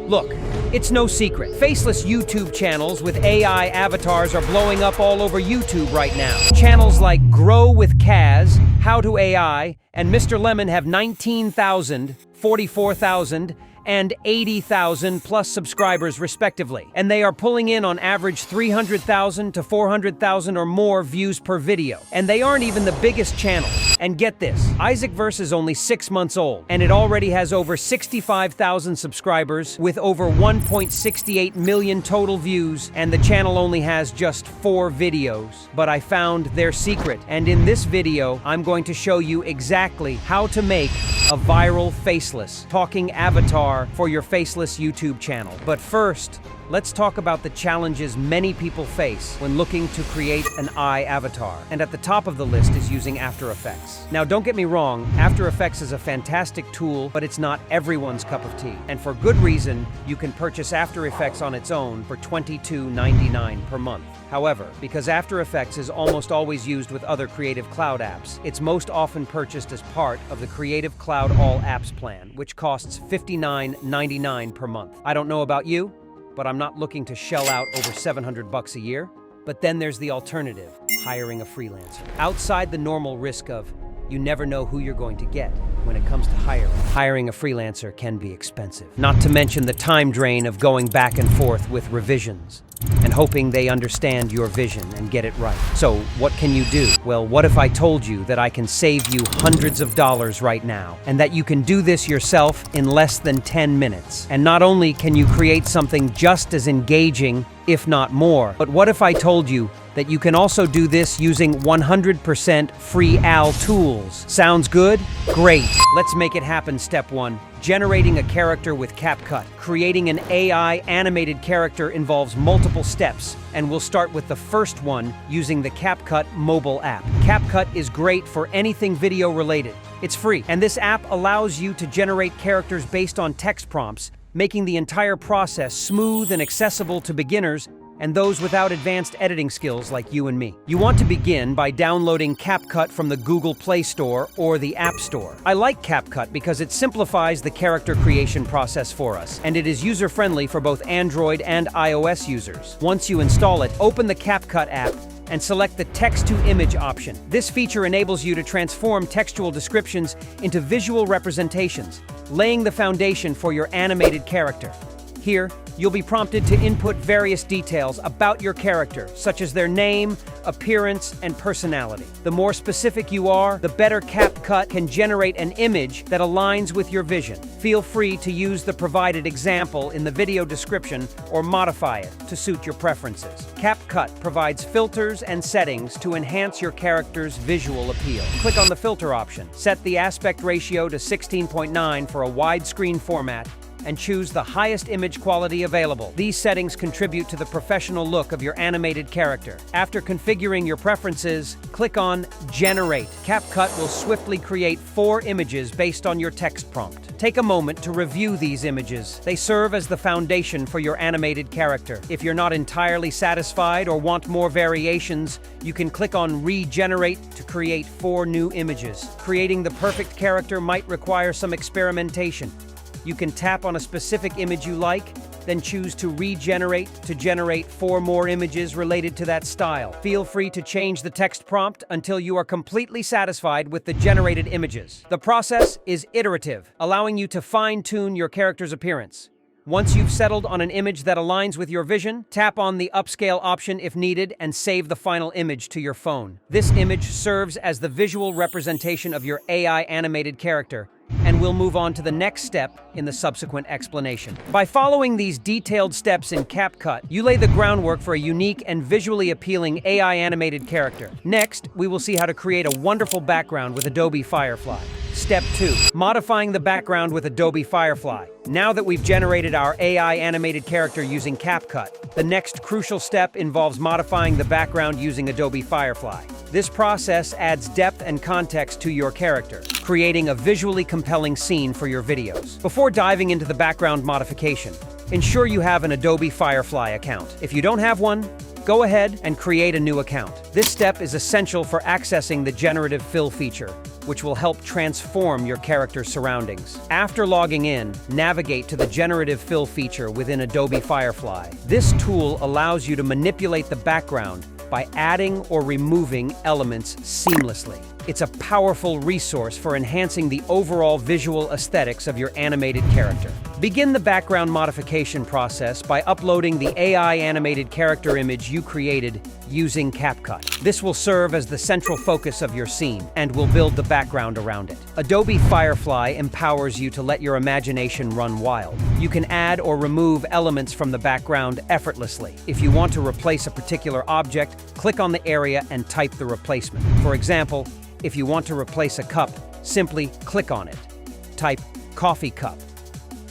Look, it's no secret. Faceless YouTube channels with AI avatars are blowing up all over YouTube right now. Channels like Grow with Kaz, How to AI, and Mr. Lemon have 19,000, 44,000, and 80,000 plus subscribers respectively. And they are pulling in on average 300,000 to 400,000 or more views per video. And they aren't even the biggest channel. And get this, Isaacverse is only 6 months old, and it already has over 65,000 subscribers with over 1.68 million total views, and the channel only has just 4 videos. But I found their secret, and in this video, I'm going to show you exactly how to make a viral faceless talking avatar for your faceless YouTube channel. But first, let's talk about the challenges many people face when looking to create an eye avatar. And at the top of the list is using After Effects. Now, don't get me wrong, After Effects is a fantastic tool, but it's not everyone's cup of tea. And for good reason, you can purchase After Effects on its own for $22.99 per month. However, because After Effects is almost always used with other Creative Cloud apps, it's most often purchased as part of the Creative Cloud All Apps plan, which costs $59.99 per month. I don't know about you, but I'm not looking to shell out over $700 a year. But then there's the alternative, hiring a freelancer. Outside the normal risk of you never know who you're going to get when it comes to hiring a freelancer can be expensive. Not to mention the time drain of going back and forth with revisions and hoping they understand your vision and get it right. So what can you do? Well, what if I told you that I can save you hundreds of dollars right now, and that you can do this yourself in less than 10 minutes? And not only can you create something just as engaging, if not more, but what if I told you that you can also do this using 100% free AI tools? Sounds good? Great. Let's make it happen. Step 1. Generating a character with CapCut. Creating an AI animated character involves multiple steps, and we'll start with the first one using the CapCut mobile app. CapCut is great for anything video related. It's free, and this app allows you to generate characters based on text prompts, making the entire process smooth and accessible to beginners and those without advanced editing skills like you and me. You want to begin by downloading CapCut from the Google Play Store or the App Store. I like CapCut because it simplifies the character creation process for us, and it is user-friendly for both Android and iOS users. Once you install it, open the CapCut app and select the text-to-image option. This feature enables you to transform textual descriptions into visual representations, laying the foundation for your animated character. Here, you'll be prompted to input various details about your character, such as their name, appearance, and personality. The more specific you are, the better CapCut can generate an image that aligns with your vision. Feel free to use the provided example in the video description or modify it to suit your preferences. CapCut provides filters and settings to enhance your character's visual appeal. Click on the filter option. Set the aspect ratio to 16:9 for a widescreen format, and choose the highest image quality available. These settings contribute to the professional look of your animated character. After configuring your preferences, click on Generate. CapCut will swiftly create 4 images based on your text prompt. Take a moment to review these images. They serve as the foundation for your animated character. If you're not entirely satisfied or want more variations, you can click on Regenerate to create 4 new images. Creating the perfect character might require some experimentation. You can tap on a specific image you like, then choose to regenerate to generate 4 more images related to that style. Feel free to change the text prompt until you are completely satisfied with the generated images. The process is iterative, allowing you to fine-tune your character's appearance. Once you've settled on an image that aligns with your vision, tap on the upscale option if needed and save the final image to your phone. This image serves as the visual representation of your AI animated character, and we'll move on to the next step in the subsequent explanation. By following these detailed steps in CapCut, you lay the groundwork for a unique and visually appealing AI animated character. Next, we will see how to create a wonderful background with Adobe Firefly. Step 2. Modifying the background with Adobe Firefly. Now that we've generated our AI animated character using CapCut, the next crucial step involves modifying the background using Adobe Firefly. This process adds depth and context to your character, creating a visually compelling scene for your videos. Before diving into the background modification, ensure you have an Adobe Firefly account. If you don't have one, go ahead and create a new account. This step is essential for accessing the generative fill feature, which will help transform your character's surroundings. After logging in, navigate to the Generative Fill feature within Adobe Firefly. This tool allows you to manipulate the background by adding or removing elements seamlessly. It's a powerful resource for enhancing the overall visual aesthetics of your animated character. Begin the background modification process by uploading the AI animated character image you created using CapCut. This will serve as the central focus of your scene and will build the background around it. Adobe Firefly empowers you to let your imagination run wild. You can add or remove elements from the background effortlessly. If you want to replace a particular object, click on the area and type the replacement. For example, if you want to replace a cup, simply click on it. Type coffee cup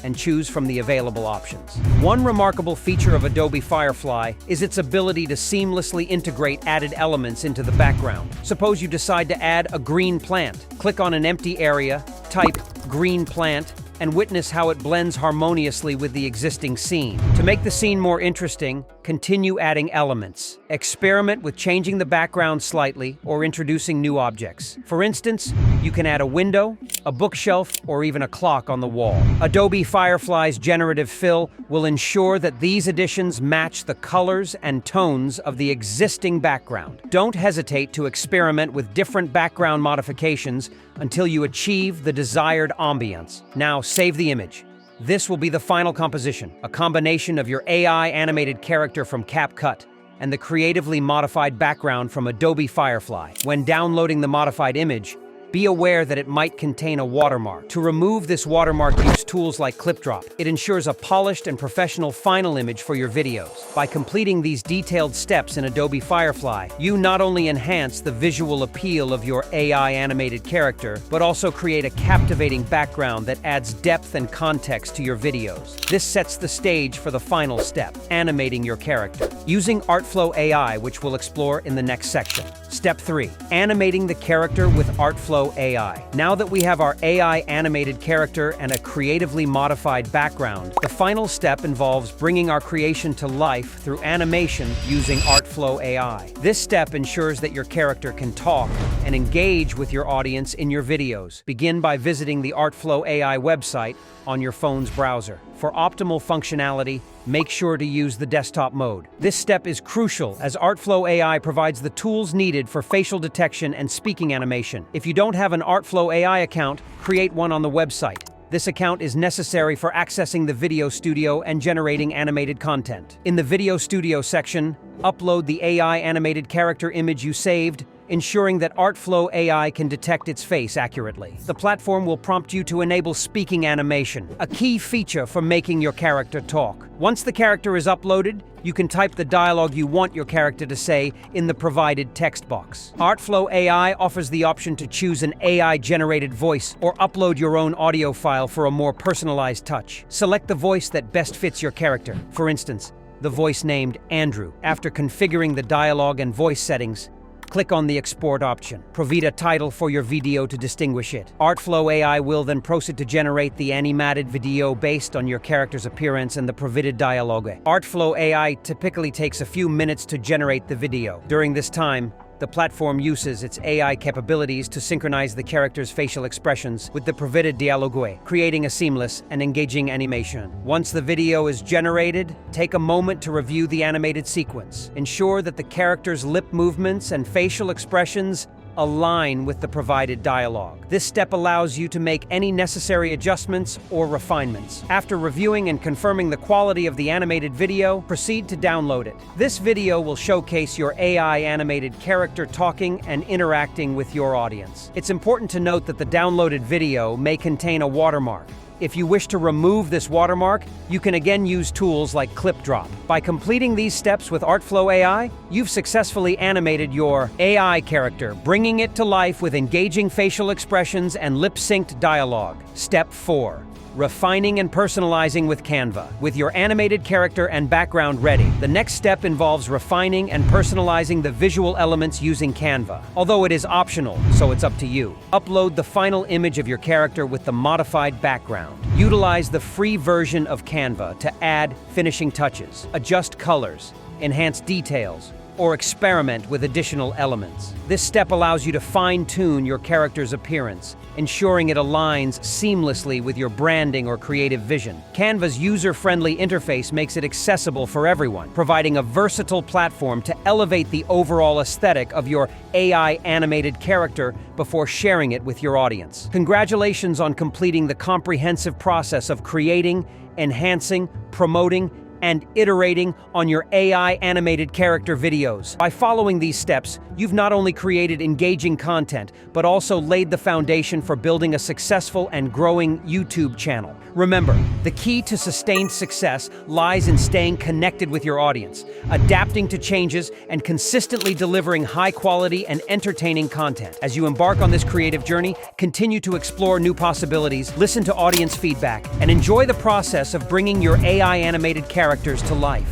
and choose from the available options. One remarkable feature of Adobe Firefly is its ability to seamlessly integrate added elements into the background. Suppose you decide to add a green plant. Click on an empty area, type green plant, and witness how it blends harmoniously with the existing scene. To make the scene more interesting, continue adding elements. Experiment with changing the background slightly or introducing new objects. For instance, you can add a window, a bookshelf, or even a clock on the wall. Adobe Firefly's Generative Fill will ensure that these additions match the colors and tones of the existing background. Don't hesitate to experiment with different background modifications until you achieve the desired ambience. Now, save the image. This will be the final composition, a combination of your AI animated character from CapCut and the creatively modified background from Adobe Firefly. When downloading the modified image, be aware that it might contain a watermark. To remove this watermark, use tools like Clip Drop. It ensures a polished and professional final image for your videos. By completing these detailed steps in Adobe Firefly, you not only enhance the visual appeal of your AI animated character, but also create a captivating background that adds depth and context to your videos. This sets the stage for the final step, animating your character. Using Artflow AI, which we'll explore in the next section. Step 3. Animating the character with Artflow AI. Now that we have our AI animated character and a creatively modified background, the final step involves bringing our creation to life through animation using Artflow AI. This step ensures that your character can talk and engage with your audience in your videos. Begin by visiting the Artflow AI website on your phone's browser. For optimal functionality, make sure to use the desktop mode. This step is crucial as Artflow AI provides the tools needed for facial detection and speaking animation. If you don't have an Artflow AI account, create one on the website. This account is necessary for accessing the Video Studio and generating animated content. In the Video Studio section, upload the AI animated character image you saved, ensuring that Artflow AI can detect its face accurately. The platform will prompt you to enable speaking animation, a key feature for making your character talk. Once the character is uploaded, you can type the dialogue you want your character to say in the provided text box. Artflow AI offers the option to choose an AI-generated voice or upload your own audio file for a more personalized touch. Select the voice that best fits your character. For instance, the voice named Andrew. After configuring the dialogue and voice settings, click on the export option. Provide a title for your video to distinguish it. Artflow AI will then proceed to generate the animated video based on your character's appearance and the provided dialogue. Artflow AI typically takes a few minutes to generate the video. During this time, the platform uses its AI capabilities to synchronize the character's facial expressions with the provided dialogue, creating a seamless and engaging animation. Once the video is generated, take a moment to review the animated sequence. Ensure that the character's lip movements and facial expressions align with the provided dialogue. This step allows you to make any necessary adjustments or refinements. After reviewing and confirming the quality of the animated video, proceed to download it. This video will showcase your AI animated character talking and interacting with your audience. It's important to note that the downloaded video may contain a watermark. If you wish to remove this watermark, you can again use tools like Clip Drop. By completing these steps with Artflow AI, you've successfully animated your AI character, bringing it to life with engaging facial expressions and lip-synced dialogue. Step 4. Refining and personalizing with Canva. With your animated character and background ready, the next step involves refining and personalizing the visual elements using Canva. Although it is optional, so it's up to you. Upload the final image of your character with the modified background. Utilize the free version of Canva to add finishing touches, adjust colors, enhance details, or experiment with additional elements. This step allows you to fine-tune your character's appearance, ensuring it aligns seamlessly with your branding or creative vision. Canva's user-friendly interface makes it accessible for everyone, providing a versatile platform to elevate the overall aesthetic of your AI-animated character before sharing it with your audience. Congratulations on completing the comprehensive process of creating, enhancing, promoting, and iterating on your AI-animated character videos. By following these steps, you've not only created engaging content, but also laid the foundation for building a successful and growing YouTube channel. Remember, the key to sustained success lies in staying connected with your audience, adapting to changes, and consistently delivering high-quality and entertaining content. As you embark on this creative journey, continue to explore new possibilities, listen to audience feedback, and enjoy the process of bringing your AI-animated characters to life.